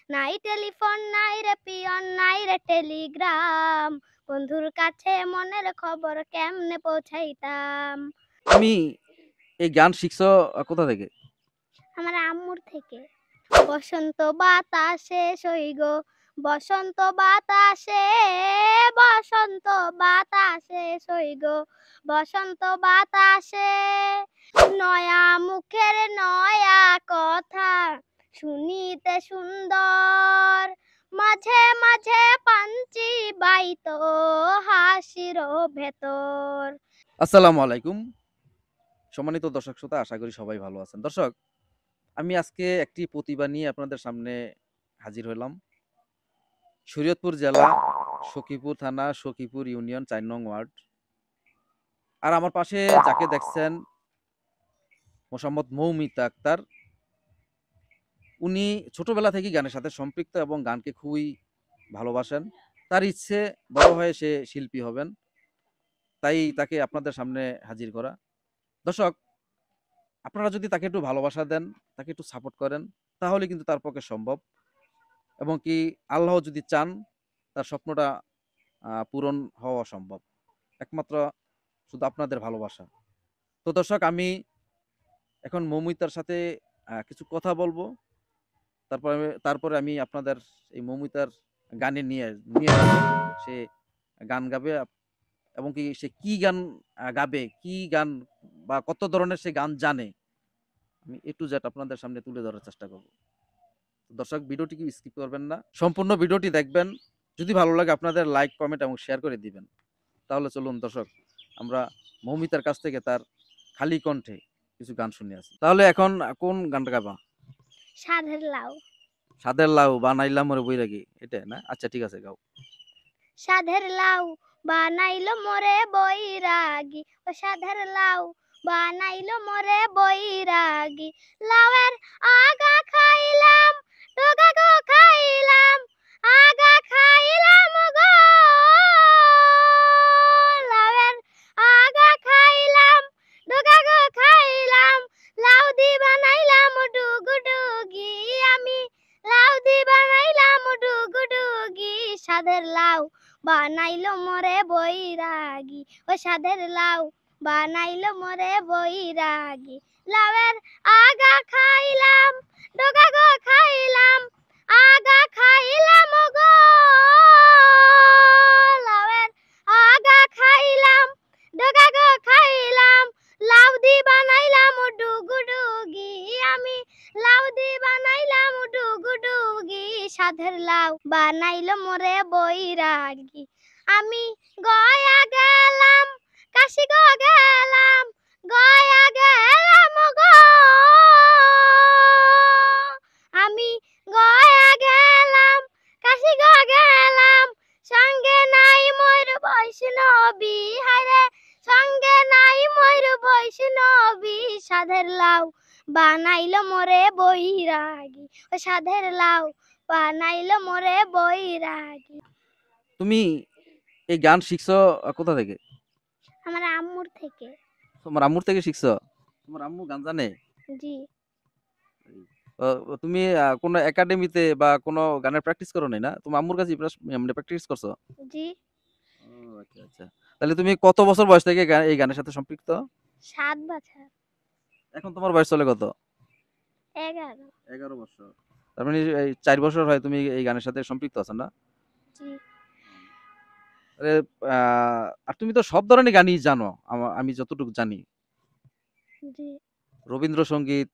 নাই টেলিফোন নাই রে পিয়ন নাই রে টেলিগ্রাম, বন্ধুর কাছে মনের খবর কেমনে পৌঁছাইতাম। তুমি এই গান শিখছো কোথা থেকে? আমার আম্মুর থেকে। বসন্ত বাতাসে সইগ, বসন্ত বাতাসে, বসন্ত বাতাসে সইগ, বসন্ত বাতাসে, নয়া মুখের নয়া কথা শুনিতে সুন্দর, মাঝে মাঝে পাঞ্চি বাইতো হাসির ভেতর। আসসালামু আলাইকুম সম্মানিত দর্শক শ্রোতা, আশা করি সবাই ভালো আছেন। দর্শক, আমি আজকে একটি প্রতিভা নিয়ে আপনাদের সামনে হাজির হলাম। শরীয়তপুর জেলা, সখীপুর থানা, সখীপুর ইউনিয়ন ৪ নং ওয়ার্ড। আর আমার পাশে যাকে দেখছেন, মোসাম্মদ মৌমিতা আক্তার। উনি ছোটবেলা থেকেই গানের সাথে সম্পৃক্ত এবং গানকে খুবই ভালোবাসেন। তার ইচ্ছে বড় হয়ে সে শিল্পী হবেন, তাই তাকে আপনাদের সামনে হাজির করা। দর্শক, আপনারা যদি তাকে একটু ভালোবাসা দেন, তাকে একটু সাপোর্ট করেন, তাহলে কিন্তু তার পক্ষে সম্ভব। এবং কি আল্লাহ যদি চান, তার স্বপ্নটা পূরণ হওয়া সম্ভব, একমাত্র শুধু আপনাদের ভালোবাসা। তো দর্শক, আমি এখন মৌমিতার সাথে কিছু কথা বলবো। তারপরে আমি আপনাদের এই মৌমিতার গানে নিয়ে নিয়ে যাবো। সে গান গাবে এবং কি সে কি গান গাবে, কি গান বা কত ধরনের সে গান জানে, আমি এ টু জেড আপনাদের সামনে তুলে ধরার চেষ্টা করব। দর্শক, ভিডিওটি কি স্কিপ করবেন না, সম্পূর্ণ ভিডিওটি দেখবেন। যদি ভালো লাগে আপনাদের লাইক, কমেন্ট এবং শেয়ার করে দিবেন। তাহলে চলুন দর্শক, আমরা মৌমিতার কাছ থেকে তার খালি কণ্ঠে কিছু গান শুনে আসি। তাহলে এখন কোন গানটা গাবা? সাধের লাউ। সাদের লাউ বানাইলাম ওরে বৈরাগী, এটা না? আচ্ছা ঠিক আছে, গাও। সাধের লাউ বানাইলো মোরে বৈরাগী, ও সাধের লাউ বানাইলো মোরে বৈরাগী, লাউয়ের আগা খাইলাম, ডগা গো খাইলাম, আগা খাইলাম গো, লাউয়ের আগা খাইলাম, ডগা গো খাইলাম, লাউ দি বানাইলাম ডুগডুগি, আমি লাউ দি বানাইলাম ডুগডুগি, সাধের লাউ বানাইলো মোরে বৈরাগী, ও সাধের লাউ বানাইলো মোরে বৈরাগী, লাউয়ের আগা খাইলাম, ডগা গো খাইলাম, আগা খাইলাম গো, লাউয়ের আগা খাইলাম, ডগা গো খাইলাম, লাউ দি বানাইলাম ডুগডুগি, আমি লাউ দি বানাইলাম ডুগডুগি, সাধের লাউ বানাইলো মোরে বৈরাগী, আমি গয়া গেলাম, কাশি গো গেলাম, গয়া গেলাম গো, আমি গয়া গেলাম, কাশি গো গেলাম, সঙ্গে নাই মোর বৈষ্ণবী, হায়রে সঙ্গে নাই মোর বৈষ্ণবী, সাধের লাউ বানাইলো মোরে বৈরাগী, ও সাধের লাউ বানাইলো মোরে বৈরাগী। তুমি এই গান শিখছো কোথা থেকে? আমার আম্মুর থেকে। তোমার আম্মুর থেকে শিখছো? তোমার আম্মু গান জানে? জি। তুমি কোনো একাডেমিতে বা কোনো গানের প্র্যাকটিস করো নাই না? তোমার আম্মুর কাছে মানে প্র্যাকটিস করছো? জি। ও আচ্ছা আচ্ছা। তাহলে তুমি কত বছর বয়স থেকে এই গানের সাথে সম্পৃক্ত? 7 বছর। এখন তোমার বয়স চলে কত? 11। 11 বছর। তার মানে এই 4 বছর হয় তুমি এই গানের সাথে সম্পৃক্ত আছো না? জি। আরে আর তুমি তো সব ধরনের গানই জানো, আমি যতটুকু জানি। জি। রবীন্দ্রসঙ্গীত,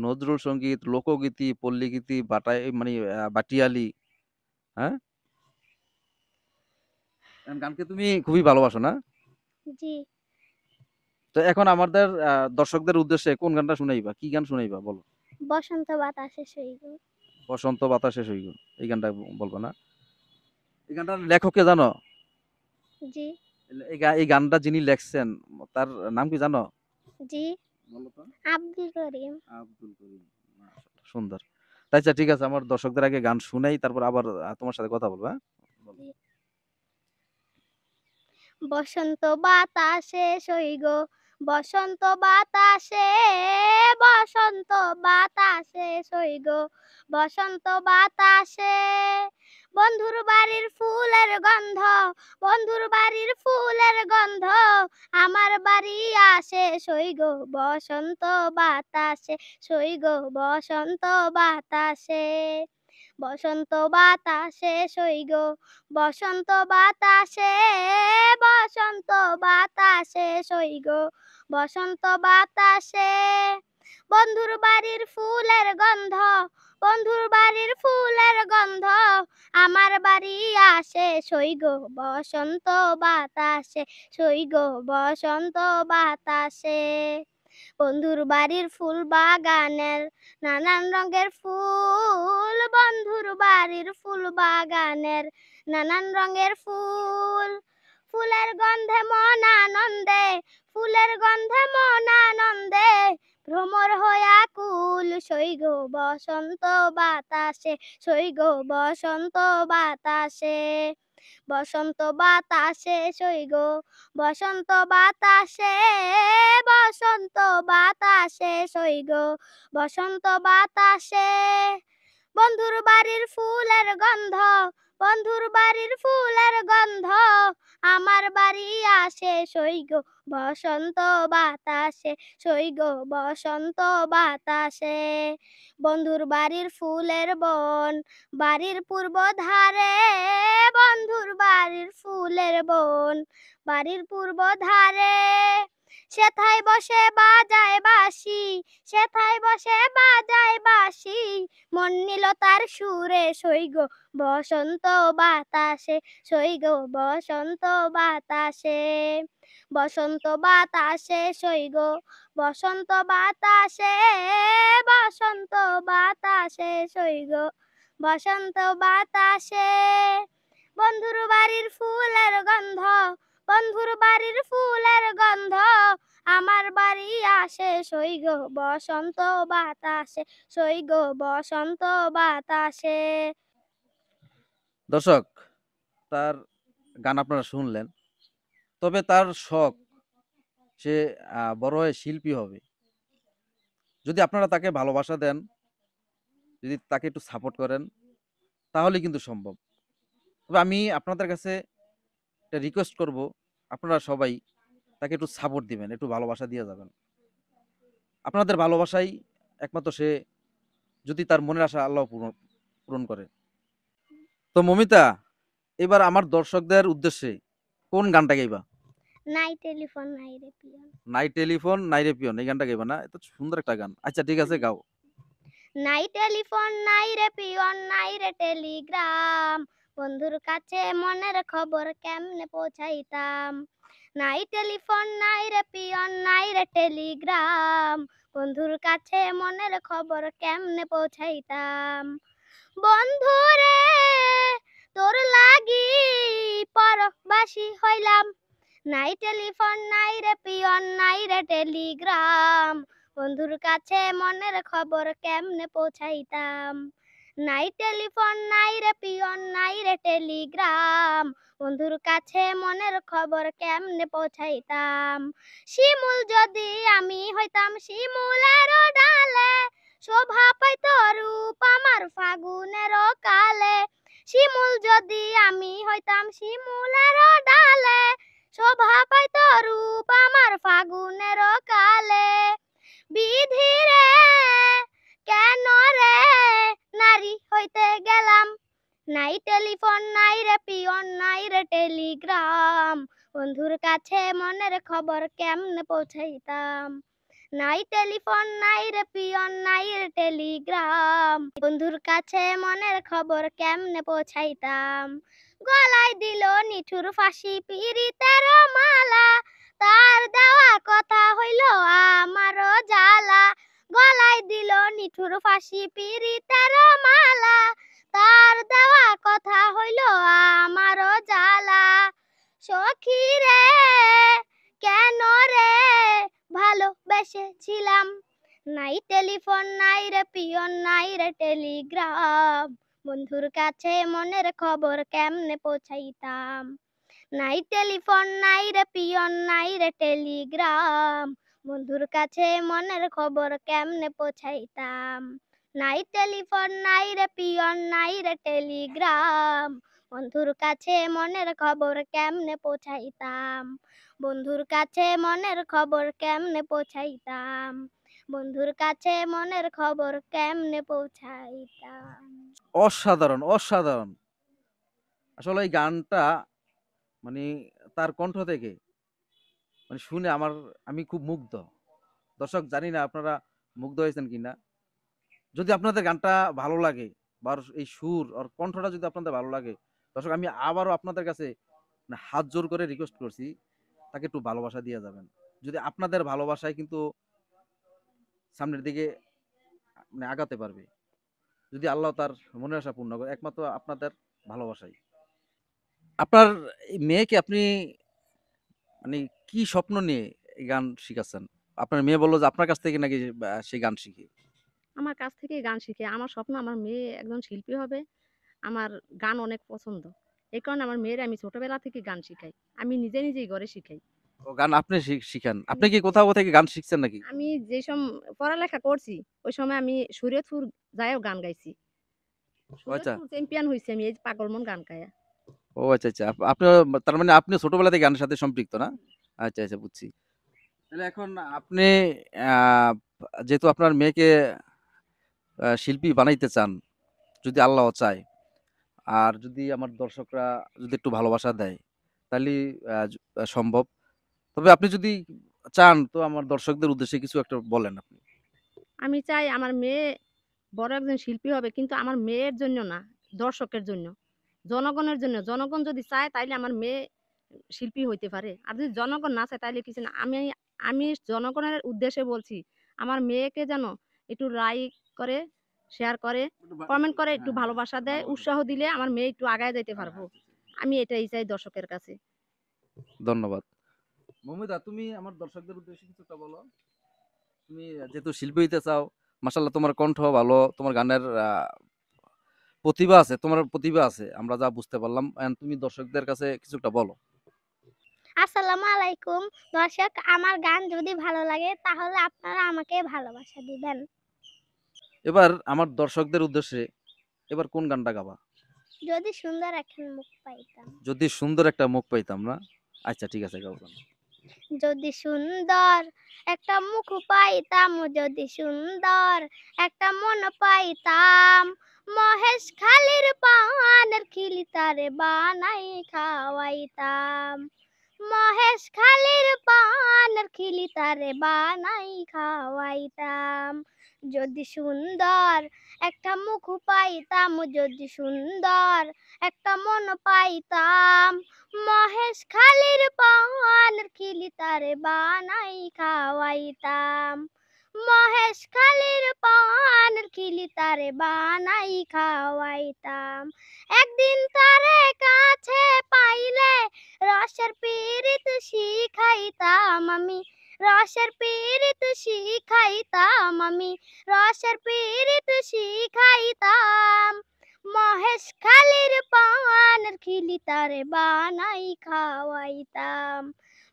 নজরুল সঙ্গীত, লোকগীতি, পল্লীগীতি, মানে বাটিয়ালি, হ্যাঁ? গানকে তুমি খুবই ভালোবাসো না? জি। তো এখন আমাদের দর্শকদের উদ্দেশ্যে কোন গানটা শুনাইবা? কি গান শুনাইবা বলো? বসন্ত বাতাসে সইব। বসন্ত বাতাসে সইগ, এই গানটা বলবো না? এই গানটার লেখককে জানো? জি। এই গানটা যিনি লেখছেন, তার নাম কি জানো? জি। বলো তো। আব্দুল করিম। আব্দুল করিম। মাশাআল্লাহ, সুন্দর। আচ্ছা ঠিক আছে, আমার দর্শকদের আগে গান শুনাই, তারপর আবার তোমার সাথে কথা বলবো, হ্যাঁ? বলো। জি। বসন্ত বাতাসে সইগ, বসন্ত বাতাসে বসন্ত বাতাসে সইগ বসন্ত বাতাসে বন্ধুর বাড়ির ফুলের গন্ধ বন্ধুর বাড়ির ফুলের গন্ধ আমার বাড়ি আসে সইগ বসন্ত বাতাসে সইগ বসন্ত বাতাসে বসন্ত বাতাসে সইগ বসন্ত বাতাসে বসন্ত বাতাসে সইগ বসন্ত বাতাসে বন্ধুর বাড়ির ফুলের গন্ধ বন্ধুর বাড়ির ফুলের গন্ধ আমার বাড়ি আসে সইগ বসন্ত বাতাসে সইগ বসন্ত বাতাসে বন্ধুর বাড়ির ফুল বাগানের নানান রঙের ফুল বন্ধুর বাড়ির ফুল বাগানের নানান রঙের ফুল ফুলের গন্ধে মন আনন্দে ফুলের গন্ধে মন আনন্দে ভ্রমর হয়া কুল সইগ বসন্ত বাতাসে সইগ বসন্ত বাতাসে বসন্ত বাতাসে সইগ বসন্ত বাতাসে বসন্ত বাতাসে সইগ বসন্ত বাতাসে বন্ধুর বাড়ির ফুলের গন্ধ বন্ধুর বাড়ির ফুলের গন্ধ আমার বাড়ি আসে সইগ বসন্ত বাতাসে সইগ বসন্ত বাতাসে বন্ধুর বাড়ির ফুলের বন বাড়ির পূর্ব ধারে বন্ধুর বাড়ির ফুলের বন বাড়ির পূর্ব ধারে সেথায় বসে বাজায় বাঁশি সেথায় বসে বাজায় বাঁশি মন নিল তার সুরে সইগ বসন্ত বাতাসে সইগ বসন্ত বাতাসে বসন্ত বাতাসে সইগ বসন্ত বাতাসে বসন্ত বাতাসে সইগ বসন্ত বাতাসে বন্ধুর বাড়ির ফুলের গন্ধ বন্ধুর বাড়ির ফুলের গন্ধ আমার বাড়ি আসে সইগ বসন্ত বাতাসে সইগ বসন্ত বাতাসে দর্শক, তার গান আপনারা শুনলেন। তবে তার শখ সে বড় হয়ে শিল্পী হবে। যদি আপনারা তাকে ভালোবাসা দেন, যদি তাকে একটু সাপোর্ট করেন, তাহলে কিন্তু সম্ভব। তবে আমি আপনাদের কাছে একটা রিকোয়েস্ট করব, আপনারা সবাই তাকে একটু সাপোর্ট দিবেন, একটু ভালোবাসা দিয়ে যাবেন। আপনাদের ভালোবাসাই একমাত্র সে, যদি তার মনের আশা আল্লাহ পূরণ করে। তো মমিতা, এবার আমার দর্শকদের উদ্দেশ্যে কোন গানটা গাইবা? নাই টেলিফোন নাই রে পিয়ন নাই টেলিফোন নাই রে পিয়ন, এই গানটা গাইবা না? এত সুন্দর একটা গান। আচ্ছা ঠিক আছে, গাও। নাই টেলিফোন নাই রে পিয়ন নাই রে টেলিগ্রাম বন্ধুর কাছে মনের খবর কেমনে পৌঁছাইতাম নাই টেলিফোন নাই রে পিয়ন নাই রে টেলিগ্রাম বন্ধুর কাছে মনের খবর কেমনে পৌঁছাইতাম বন্ধুরে তোর লাগি পরবাসী হইলাম নাই টেলিফোন নাই রে পিয়ন নাই রে টেলিগ্রাম বন্ধুর কাছে মনের খবর কেমনে পৌঁছাইতাম নাই টেলিফোন নাই রে পিয়ন নাই রে টেলিগ্রাম বন্ধুর কাছে মনের খবর কেমনে পৌঁছাইতাম শিমুল যদি আমি হইতাম শিমুলের ডালে শোভা পাইত রূপ আমার ফাগুনের কালে শিমুল যদি আমি হইতাম শিমুলের ডালে শোভা পাইত রূপ আমার ফাগুনের কালে বিধি রে কেন রে নারী হইতে গেলাম নাই টেলিফোন নাই রে পিয়ন নাই রে টেলিগ্রাম বন্ধুর কাছে মনের খবর কেমনে পৌঁছাইতাম নাই টেলিফোন নাই রে পিয়ন নাই রে টেলিগ্রাম বন্ধুর কাছে মনের খবর কেমনে পৌঁছাইতাম গলায় দিল নিঠুর ফাঁসি পিরিতের মালা তার দেওয়া কথা হইল আমারও জ্বালা গলায় দিল নিঠুর ফাঁসি পিরিতের মালা তার দেওয়া কথা হইল আমারও জ্বালা সখী রে কেন রে ভালোবেসেছিলাম নাই টেলিফোন নাই রে পিয়ন নাই রে টেলিগ্রাম বন্ধুর কাছে মনের খবর কেমনে পৌঁছাইতাম নাই টেলিফোন নাই রে পিয়ন নাই রে টেলিগ্রাম, বন্ধুর কাছে মনের খবর কেমনে পৌঁছাইতাম। নাই টেলিফোন নাই রে পিয়ন নাই রে টেলিগ্রাম, বন্ধুর কাছে মনের খবর কেমনে পৌঁছাইতাম। বন্ধুর কাছে মনের খবর কেমনে পৌঁছাইতাম। বন্ধুর কাছে মনের খবর কেমনে পৌঁছাইতাম। অসাধারণ, অসাধারণ। আসলে এই গানটা মানে তার কণ্ঠ থেকে মানে শুনে আমি খুব মুগ্ধ। দর্শক জানি না আপনারা মুগ্ধ হয়েছেন কিনা? যদি আপনাদের গানটা ভালো লাগে বা এই সুর আর কণ্ঠটা যদি আপনাদের ভালো লাগে, দর্শক আমি আবারও আপনাদের কাছে মানে হাত জোর করে রিকোয়েস্ট করছি, তাকে একটু ভালোবাসা দিয়ে যাবেন। যদি আপনাদের ভালোবাসায় কিন্তু সামনের দিকে মানে আগাতে পারবে। যদি আল্লাহ তার মনের আশা পূর্ণ করে, একমাত্র আপনাদের ভালোবাসাই। আপনার এই মেয়েকে আপনি মানে কি স্বপ্ন নিয়ে এই গান শিখাচ্ছেন? আপনার মেয়ে বলল যে আপনার কাছ থেকে নাকি সে গান শিখে। আমার কাছ থেকেই গান শিখে। আমার স্বপ্ন আমার মেয়ে একজন শিল্পী হবে। আমার গান অনেক পছন্দ। এই কারণে আমার মেয়েরে আমি ছোটবেলা থেকে গান শিখাই। আমি নিজেই ঘরে শিখাই। ও গান আপনি শিখান। আপনি আমি কি কোথাও থেকে গান শিখছেন নাকি? আমি পড়ালেখা করছি, ওই সময় আমি শরীয়তপুর যাইও গান গাইছি। ও আচ্ছা। শরীয়তপুর চ্যাম্পিয়ন হইছি আমি এই যে পাগল মন গান গাইয়া। ও আচ্ছা, আচ্ছা। আপনিও তার মানে আপনি ছোটবেলা থেকে গানের সাথে সম্পৃক্ত না? আচ্ছা, আচ্ছা বুঝছি। তাহলে এখন আপনি আ যেহেতু আপনার মেয়েকে শিল্পী বানাইতে চান, যদি আল্লাহ চায়, আর যদি আমার দর্শকরা যদি একটু ভালোবাসা দেয়, তাহলেই সম্ভব। তবে আপনি যদি চান তো আমার দর্শকদের উদ্দেশ্যে কিছু একটা বলেন আপনি। আমি চাই আমার মেয়ে বড় একজন শিল্পী হবে, কিন্তু আমার মেয়ের জন্য না, দর্শকের জন্য, জনগণের জন্য। জনগণ যদি চায় তাইলে আমার মেয়ে শিল্পী হইতে পারে। আর যদি জনগণ না চায় তাইলে কিছু না। আমি জনগণের উদ্দেশ্যে বলছি, আমার মেয়েকে যেন একটু লাইক করে, শেয়ার করে, কমেন্ট করে, একটু হ্যাঁ, হ্যাঁ, ভালোবাসা দেয়, ভালোবাসা উৎসাহ দিলে আমার মেয়ে একটু আগায় যাইতে হ্যাঁ, পারবো। আচ্ছা, আচ্ছা। আমি এটাই চাই দর্শকের কাছে। ধন্যবাদ। মৌমিতা তুমি আমার দর্শকদের উদ্দেশ্যে কিছু একটা বলো। তুমি যেহেতু শিল্পী হইতে চাও, মাশাআল্লাহ তোমার কণ্ঠ ভালো, তোমার গানের প্রতিভা আছে, তোমার প্রতিভা আছে। আমরা যা বুঝতে পারলাম। তুমি দর্শকদের কাছে কিছু একটা বলো। আসসালামু আলাইকুম দর্শক, আমার গান যদি ভালো লাগে তাহলে আপনারা আমাকে ভালোবাসা দিবেন। এবার আমার দর্শকদের উদ্দেশ্যে এবার কোন গানটা গাবা? যদি সুন্দর এখন মুখ পাইতাম। যদি সুন্দর একটা মুখ পাইতাম না? আচ্ছা ঠিক আছে গাও গান। যদি সুন্দর একটা মুখ পাইতাম, যদি সুন্দর একটা মন পাইতাম, মহেশ খালির পানের খিলি তারে বানাই খাওয়াইতাম। মহেশ খালির পানের খিলি তারে বানাই খাওয়াইতাম। যদি সুন্দর একটা মুখ পাইতাম, যদি সুন্দর একটা মন পাইতাম, মহেশ খালির পানের খিলি তারে বানাই খাওয়াইতাম। মহেশ খালির পানের খিলি তারে বানাই খাওয়াইতাম। একদিন তারে কাছে পাইলে রসের পীড়িত শিখাইতাম আমি। রসের পীড়িত শিখাইতাম আমি। রসের পীড়িত শিখাইতাম। মহেশ খালির পানের খিলি তারে বানাই খাওয়াইতাম।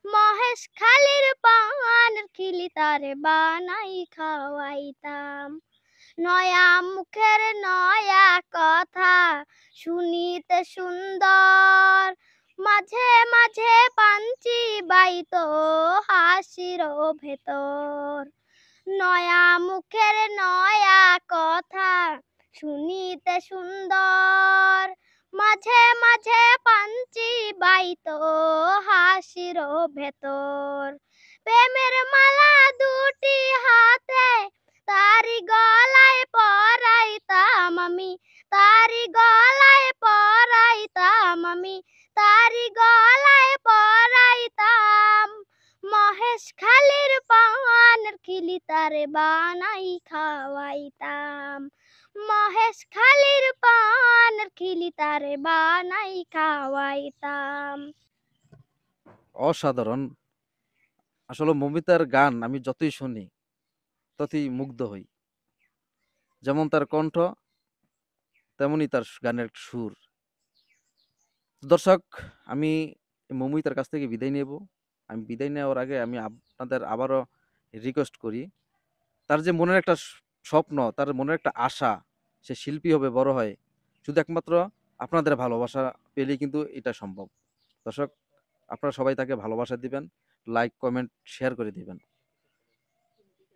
মহেশ খালির পানের খিলি তারে বানাই খাওয়াইতাম। নয়া মুখের নয়া কথা শুনিতে সুন্দর, মাঝে মাঝে পাঞ্চি বাইতো হাসির ভেতর। নয়া মুখের নয়া কথা শুনিতে সুন্দর, মাঝে মাঝে পাঞ্চি বাইতো হাসির ভেতর। প্রেমের মালা দুটি হাতে তারি গলায় পরাইতাম আমি। তারি গলায় পরাইতাম আমি। তারি গলায় পরাইতাম। মহেশ খালির পানের খিলি তারে বানাই খাওয়াইতাম। মহেশ খালির পানের খিলি তারে বানাই খাওয়াইতাম। অসাধারণ। আসলে মৌমিতার গান আমি যতই শুনি ততই মুগ্ধ হই। যেমন তার কণ্ঠ তেমনি তার গানের সুর। দর্শক আমি এই মৌমিতার কাছ থেকে বিদায় নেব। আমি বিদায় নেওয়ার আগে আমি আপনাদের আবারও রিকোয়েস্ট করি, তার যে মনের একটা স্বপ্ন, তার মনের একটা আশা, সে শিল্পী হবে, বড় হয়, শুধু একমাত্র আপনাদের ভালোবাসা পেলেই কিন্তু এটা সম্ভব। দর্শক, আপনারা সবাই তাকে ভালোবাসা দিবেন, লাইক, কমেন্ট, শেয়ার করে দিবেন।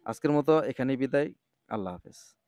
আজকের মতো এখানেই বিদায়। আল্লাহ হাফেজ।